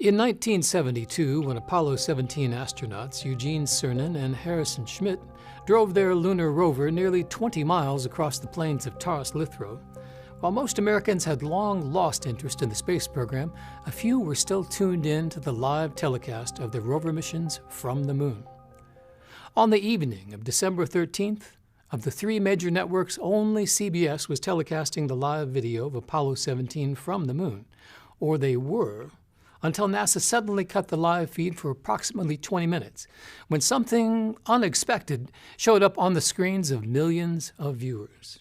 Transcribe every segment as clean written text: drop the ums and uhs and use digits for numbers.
In 1972, when Apollo 17 astronauts Eugene Cernan and Harrison Schmitt drove their lunar rover nearly 20 miles across the plains of Taurus-Littrow, while most Americans had long lost interest in the space program, a few were still tuned in to the live telecast of the rover missions from the moon. On the evening of December 13th, of the three major networks, only CBS was telecasting the live video of Apollo 17 from the moon, or they were, until NASA suddenly cut the live feed for approximately 20 minutes, when something unexpected showed up on the screens of millions of viewers.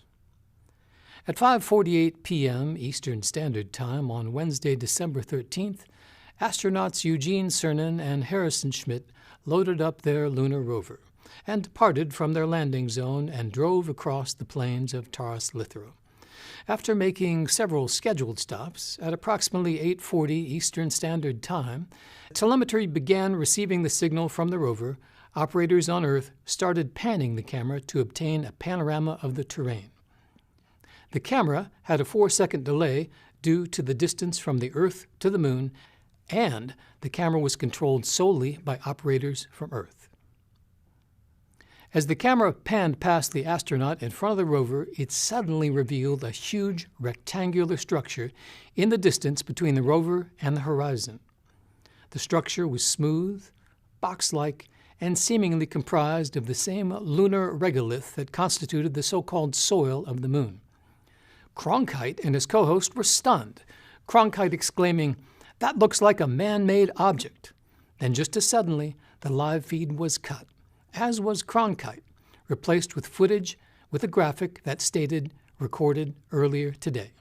At 5:48 p.m. Eastern Standard Time on Wednesday, December 13th, astronauts Eugene Cernan and Harrison Schmitt loaded up their lunar rover and departed from their landing zone and drove across the plains of Taurus-Littrow. After making several scheduled stops, at approximately 8:40 Eastern Standard Time, telemetry began receiving the signal from the rover. Operators on Earth started panning the camera to obtain a panorama of the terrain. The camera had a 4-second delay due to the distance from the Earth to the moon, and the camera was controlled solely by operators from Earth. As the camera panned past the astronaut in front of the rover, it suddenly revealed a huge rectangular structure in the distance between the rover and the horizon. The structure was smooth, box-like, and seemingly comprised of the same lunar regolith that constituted the so-called soil of the moon. Cronkite and his co-host were stunned, Cronkite exclaiming, "That looks like a man-made object." Then just as suddenly, the live feed was cut, as was Cronkite, replaced with footage with a graphic that stated, "Recorded earlier today."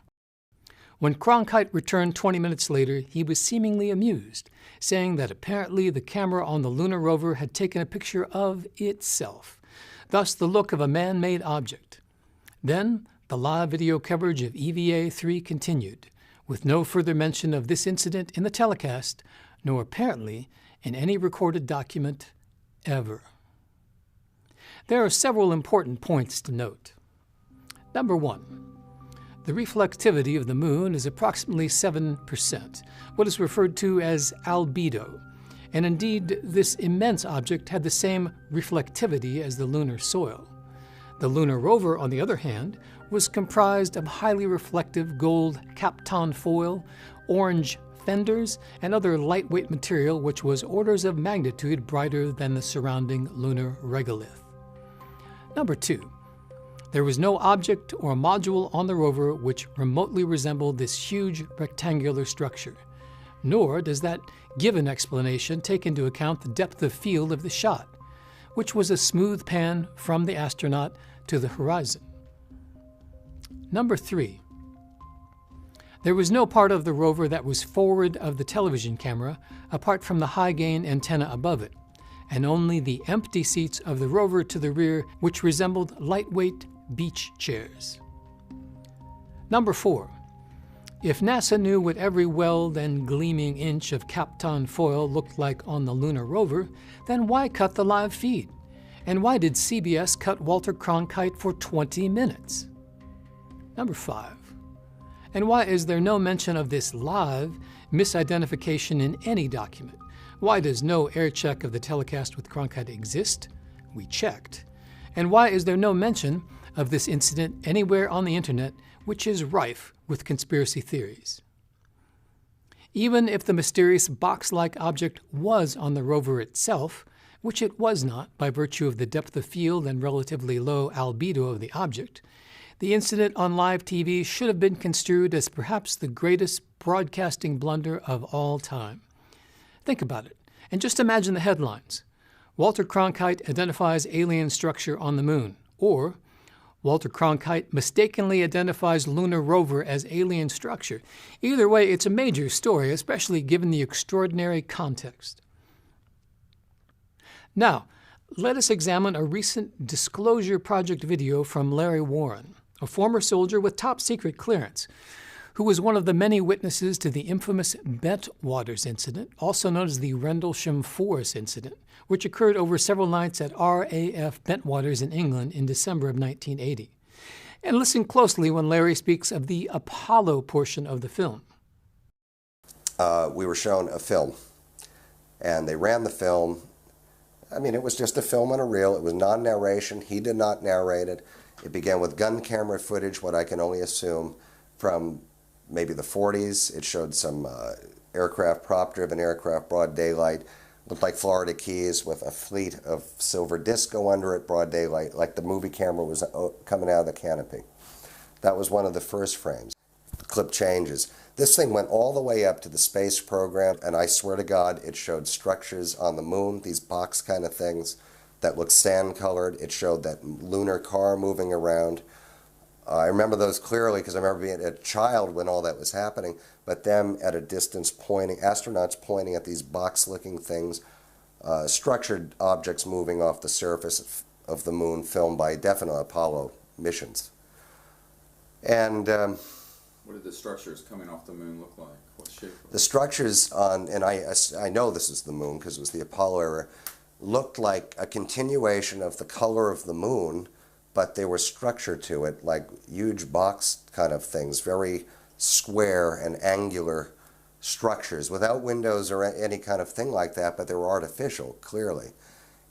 When Cronkite returned 20 minutes later, he was seemingly amused, saying that apparently the camera on the lunar rover had taken a picture of itself, thus the look of a man-made object. Then, the live video coverage of EVA-3 continued, with no further mention of this incident in the telecast, nor apparently in any recorded document ever. There are several important points to note. Number 1. The reflectivity of the moon is approximately 7%, what is referred to as albedo, and indeed this immense object had the same reflectivity as the lunar soil. The lunar rover, on the other hand, was comprised of highly reflective gold Kapton foil, orange fenders, and other lightweight material which was orders of magnitude brighter than the surrounding lunar regolith. Number 2. There was no object or module on the rover which remotely resembled this huge rectangular structure, nor does that given explanation take into account the depth of field of the shot, which was a smooth pan from the astronaut to the horizon. Number 3. There was no part of the rover that was forward of the television camera apart from the high-gain antenna above it, and only the empty seats of the rover to the rear, which resembled lightweight beach chairs. Number 4. If NASA knew what every weld and gleaming inch of Kapton foil looked like on the lunar rover, then why cut the live feed? And why did CBS cut Walter Cronkite for 20 minutes? Number 5. And why is there no mention of this live misidentification in any document? Why does no air check of the telecast with Cronkite exist? We checked. And why is there no mention of this incident anywhere on the internet, which is rife with conspiracy theories? Even if the mysterious box-like object was on the rover itself, which it was not by virtue of the depth of field and relatively low albedo of the object, the incident on live TV should have been construed as perhaps the greatest broadcasting blunder of all time. Think about it, and just imagine the headlines. Walter Cronkite identifies alien structure on the moon, or Walter Cronkite mistakenly identifies lunar rover as alien structure. Either way, it's a major story, especially given the extraordinary context. Now, let us examine a recent Disclosure Project video from Larry Warren, a former soldier with top-secret clearance, who was one of the many witnesses to the infamous Bentwaters incident, also known as the Rendlesham Forest incident, which occurred over several nights at RAF Bentwaters in England in December of 1980. And listen closely when Larry speaks of the Apollo portion of the film. we were shown a film, and they ran the film. I mean, it was just a film on a reel. It was non-narration. He did not narrate it. It began with gun camera footage, what I can only assume from maybe the 40s. It showed some aircraft, prop-driven aircraft, broad daylight. Looked like Florida Keys with a fleet of silver disco under it, broad daylight, like the movie camera was coming out of the canopy. That was one of the first frames. The clip changes. This thing went all the way up to the space program, and I swear to God, it showed structures on the moon, these box kind of things that looked sand-colored. It showed that lunar car moving around. I remember those clearly because I remember being a child when all that was happening, but them at a distance pointing, astronauts pointing at these box-looking things, structured objects moving off the surface of the moon, filmed by definite Apollo missions. And what did the structures coming off the moon look like? What shape? The structures on, and I know this is the moon because it was the Apollo era, looked like a continuation of the color of the moon, but they were structured to it like huge box kind of things, very square and angular structures without windows or any kind of thing like that, but they were artificial, clearly.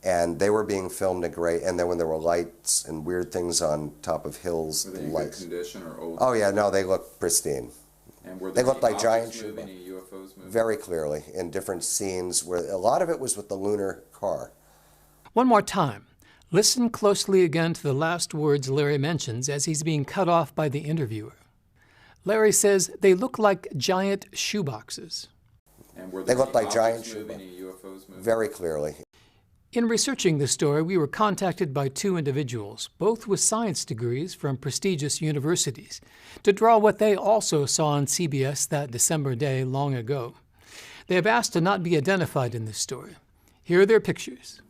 And they were being filmed at great, and then when there were lights and weird things on top of hills. Were they in good condition or old? Oh yeah, no, they looked pristine. And were they looked like giant moving, any UFOs moving? Very clearly, in different scenes, where a lot of it was with the lunar car. One more time. Listen closely again to the last words Larry mentions as he's being cut off by the interviewer. Larry says they look like giant shoeboxes. And were they looked like giant shoeboxes? Any UFOs moving? Very clearly. In researching this story, we were contacted by two individuals, both with science degrees from prestigious universities, to draw what they also saw on CBS that December day long ago. They have asked to not be identified in this story. Here are their pictures.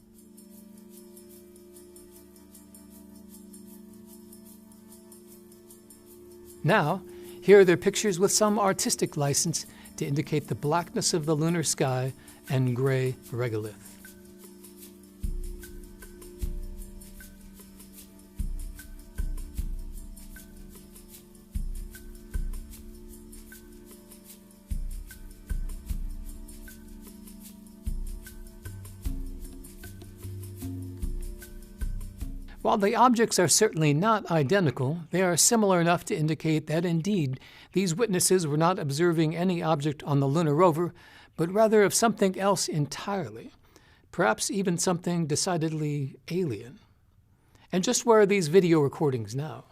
Now, here are their pictures with some artistic license to indicate the blackness of the lunar sky and gray regolith. While the objects are certainly not identical, they are similar enough to indicate that indeed these witnesses were not observing any object on the lunar rover, but rather of something else entirely, perhaps even something decidedly alien. And just where are these video recordings now?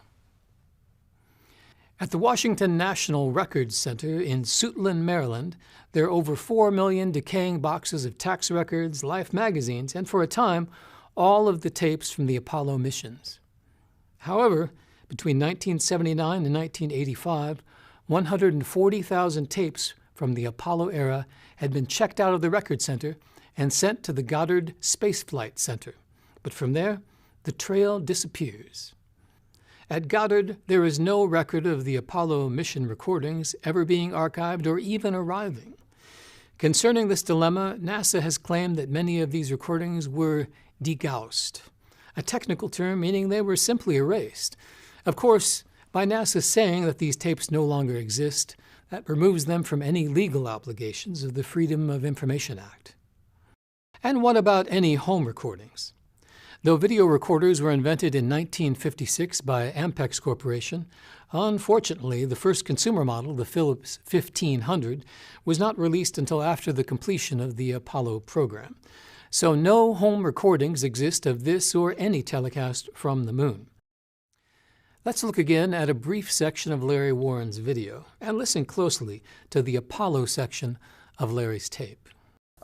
At the Washington National Records Center in Suitland, Maryland, there are over 4 million decaying boxes of tax records, Life magazines, and for a time, all of the tapes from the Apollo missions. However, between 1979 and 1985, 140,000 tapes from the Apollo era had been checked out of the Record Center and sent to the Goddard Space Flight Center. But from there, the trail disappears. At Goddard, there is no record of the Apollo mission recordings ever being archived or even arriving. Concerning this dilemma, NASA has claimed that many of these recordings were degaussed, a technical term meaning they were simply erased. Of course, by NASA saying that these tapes no longer exist, that removes them from any legal obligations of the Freedom of Information Act. And what about any home recordings? Though video recorders were invented in 1956 by Ampex Corporation, unfortunately, the first consumer model, the Philips 1500, was not released until after the completion of the Apollo program. So no home recordings exist of this or any telecast from the moon. Let's look again at a brief section of Larry Warren's video and listen closely to the Apollo section of Larry's tape.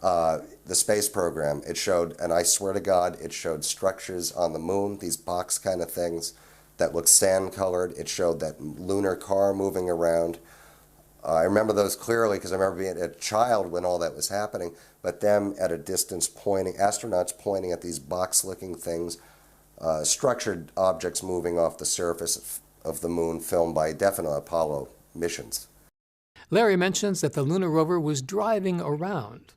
The space program, it showed, and I swear to God, it showed structures on the moon, these box kind of things that looked sand-colored. It showed that lunar car moving around. I remember those clearly because I remember being a child when all that was happening, but them at a distance pointing, astronauts pointing at these box-looking things, structured objects moving off the surface of the moon, filmed by definite Apollo missions. Larry mentions that the lunar rover was driving around.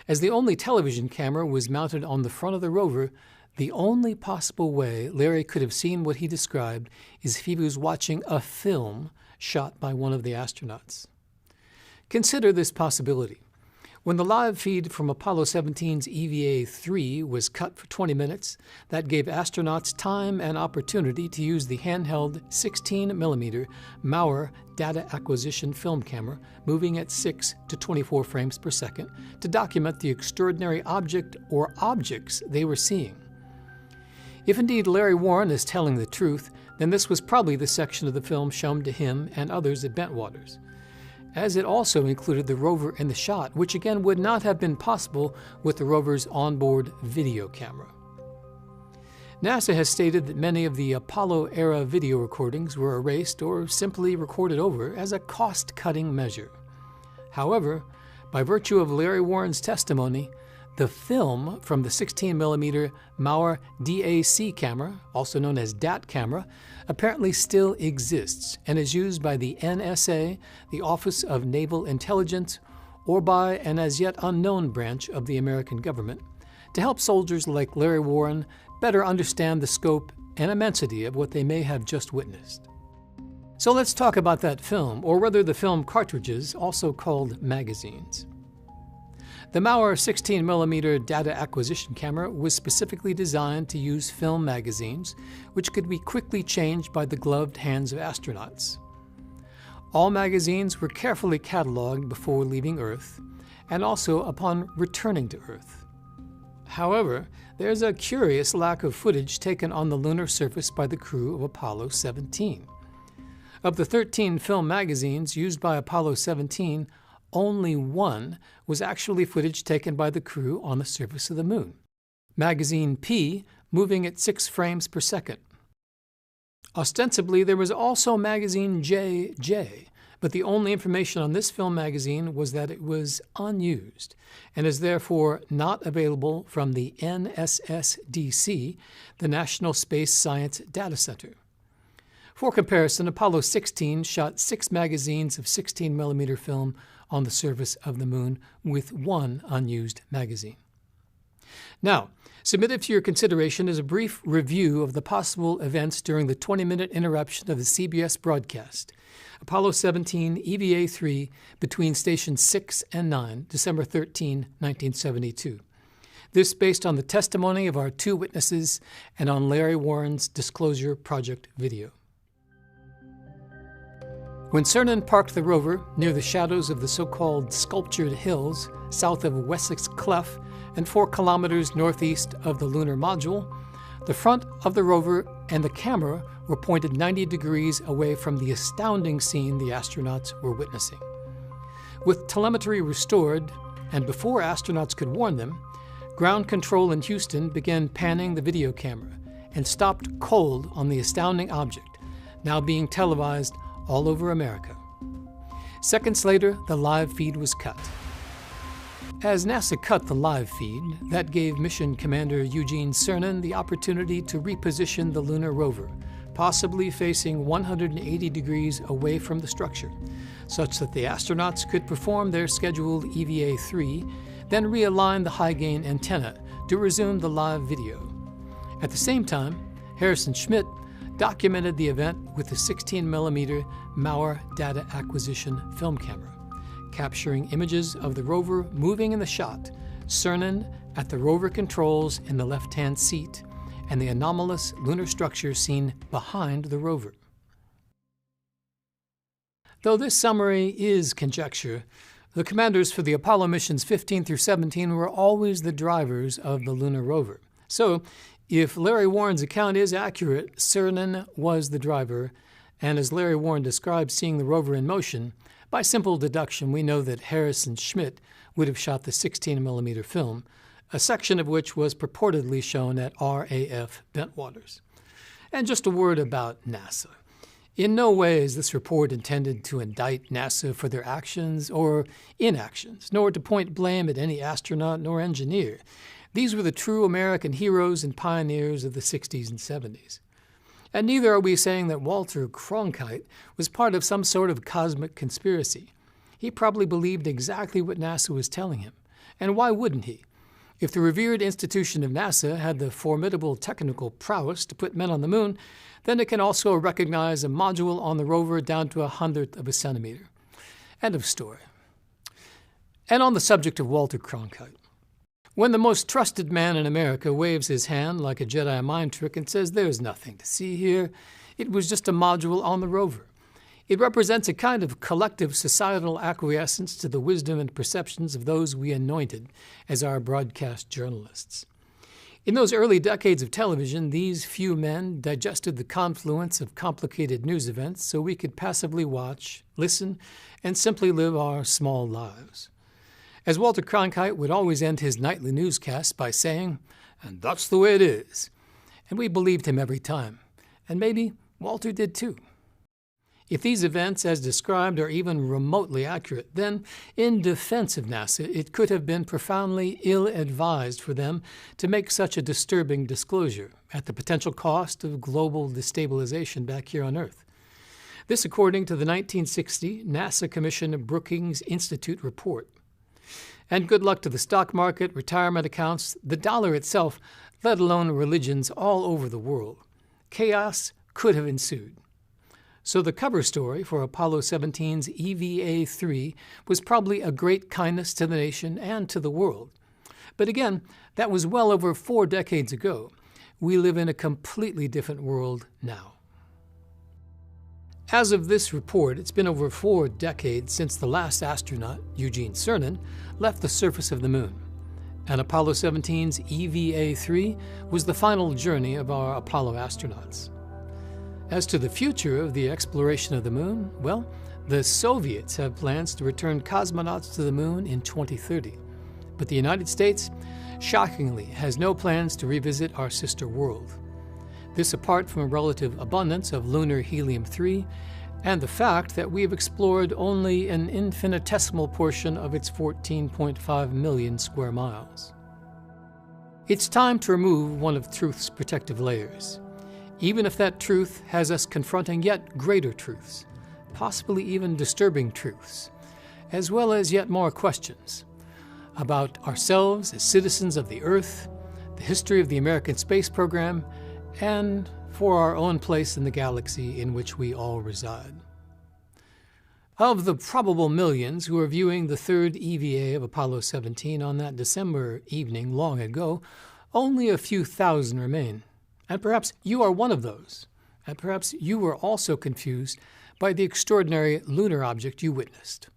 As the only television camera was mounted on the front of the rover, the only possible way Larry could have seen what he described is if he was watching a film shot by one of the astronauts. Consider this possibility. When the live feed from Apollo 17's EVA-3 was cut for 20 minutes, that gave astronauts time and opportunity to use the handheld 16mm Mauer data acquisition film camera, moving at 6 to 24 frames per second, to document the extraordinary object or objects they were seeing. If indeed Larry Warren is telling the truth, then this was probably the section of the film shown to him and others at Bentwaters, as it also included the rover in the shot, which again would not have been possible with the rover's onboard video camera. NASA has stated that many of the Apollo-era video recordings were erased or simply recorded over as a cost-cutting measure. However, by virtue of Larry Warren's testimony, the film from the 16mm Mauer DAC camera, also known as DAT camera, apparently still exists and is used by the NSA, the Office of Naval Intelligence, or by an as yet unknown branch of the American government, to help soldiers like Larry Warren better understand the scope and immensity of what they may have just witnessed. So let's talk about that film, or rather the film cartridges, also called magazines. The Mauer 16mm data acquisition camera was specifically designed to use film magazines, which could be quickly changed by the gloved hands of astronauts. All magazines were carefully cataloged before leaving Earth, and also upon returning to Earth. However, there's a curious lack of footage taken on the lunar surface by the crew of Apollo 17. Of the 13 film magazines used by Apollo 17, only one was actually footage taken by the crew on the surface of the moon. Magazine P, moving at 6 frames per second. Ostensibly, there was also magazine JJ, but the only information on this film magazine was that it was unused and is therefore not available from the NSSDC, the National Space Science Data Center. For comparison, Apollo 16 shot 6 magazines of 16mm film on the surface of the moon with 1 unused magazine. Now, submitted for your consideration is a brief review of the possible events during the 20-minute interruption of the CBS broadcast, Apollo 17 EVA-3 between stations 6 and 9, December 13, 1972. This based on the testimony of our 2 witnesses and on Larry Warren's Disclosure Project video. When Cernan parked the rover near the shadows of the so-called sculptured hills south of Wessex Clef and 4 kilometers northeast of the lunar module, the front of the rover and the camera were pointed 90 degrees away from the astounding scene the astronauts were witnessing. With telemetry restored, and before astronauts could warn them, ground control in Houston began panning the video camera and stopped cold on the astounding object, now being televised all over America. Seconds later, the live feed was cut. As NASA cut the live feed, that gave Mission Commander Eugene Cernan the opportunity to reposition the lunar rover, possibly facing 180 degrees away from the structure, such that the astronauts could perform their scheduled EVA-3, then realign the high-gain antenna to resume the live video. At the same time, Harrison Schmitt documented the event with the 16mm Mauer data acquisition film camera, capturing images of the rover moving in the shot, Cernan at the rover controls in the left-hand seat, and the anomalous lunar structure seen behind the rover. Though this summary is conjecture, the commanders for the Apollo missions 15 through 17 were always the drivers of the lunar rover. So, if Larry Warren's account is accurate, Cernan was the driver, and as Larry Warren described seeing the rover in motion, by simple deduction we know that Harrison Schmitt would have shot the 16mm film, a section of which was purportedly shown at RAF Bentwaters. And just a word about NASA. In no way is this report intended to indict NASA for their actions or inactions, nor to point blame at any astronaut nor engineer. These were the true American heroes and pioneers of the 60s and 70s. And neither are we saying that Walter Cronkite was part of some sort of cosmic conspiracy. He probably believed exactly what NASA was telling him. And why wouldn't he? If the revered institution of NASA had the formidable technical prowess to put men on the moon, then it can also recognize a module on the rover down to 1/100 of a centimeter. End of story. And on the subject of Walter Cronkite, when the most trusted man in America waves his hand like a Jedi mind trick and says there's nothing to see here, it was just a module on the rover. It represents a kind of collective societal acquiescence to the wisdom and perceptions of those we anointed as our broadcast journalists. In those early decades of television, these few men digested the confluence of complicated news events so we could passively watch, listen, and simply live our small lives. As Walter Cronkite would always end his nightly newscasts by saying, "And that's the way it is." And we believed him every time. And maybe Walter did too. If these events, as described, are even remotely accurate, then, in defense of NASA, it could have been profoundly ill-advised for them to make such a disturbing disclosure at the potential cost of global destabilization back here on Earth. This according to the 1960 NASA Commission Brookings Institute report. And good luck to the stock market, retirement accounts, the dollar itself, let alone religions all over the world. Chaos could have ensued. So the cover story for Apollo 17's EVA-3 was probably a great kindness to the nation and to the world. But again, that was well over 4 decades ago. We live in a completely different world now. As of this report, it's been over 4 decades since the last astronaut, Eugene Cernan, left the surface of the moon. And Apollo 17's EVA-3 was the final journey of our Apollo astronauts. As to the future of the exploration of the moon, well, the Soviets have plans to return cosmonauts to the moon in 2030. But the United States, shockingly, has no plans to revisit our sister world. This apart from a relative abundance of lunar helium-3 and the fact that we have explored only an infinitesimal portion of its 14.5 million square miles. It's time to remove one of truth's protective layers, even if that truth has us confronting yet greater truths, possibly even disturbing truths, as well as yet more questions about ourselves as citizens of the Earth, the history of the American space program, and for our own place in the galaxy in which we all reside. Of the probable millions who are viewing the third EVA of Apollo 17 on that December evening long ago, only a few thousand remain. And perhaps you are one of those. And perhaps you were also confused by the extraordinary lunar object you witnessed,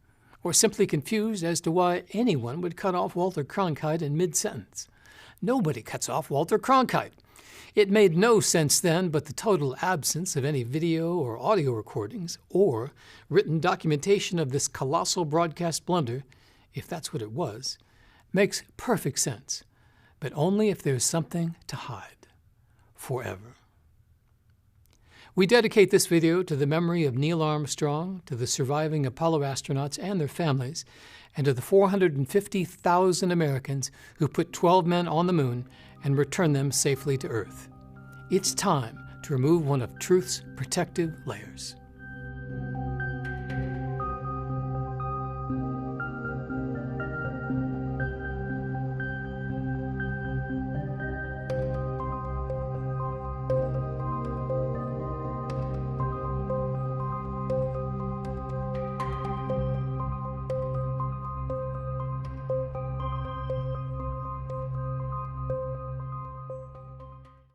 or simply confused as to why anyone would cut off Walter Cronkite in mid-sentence. Nobody cuts off Walter Cronkite. It made no sense then, but the total absence of any video or audio recordings or written documentation of this colossal broadcast blunder, if that's what it was, makes perfect sense, but only if there's something to hide. Forever. We dedicate this video to the memory of Neil Armstrong, to the surviving Apollo astronauts and their families, and to the 450,000 Americans who put 12 men on the moon and returned them safely to Earth. It's time to remove one of truth's protective layers.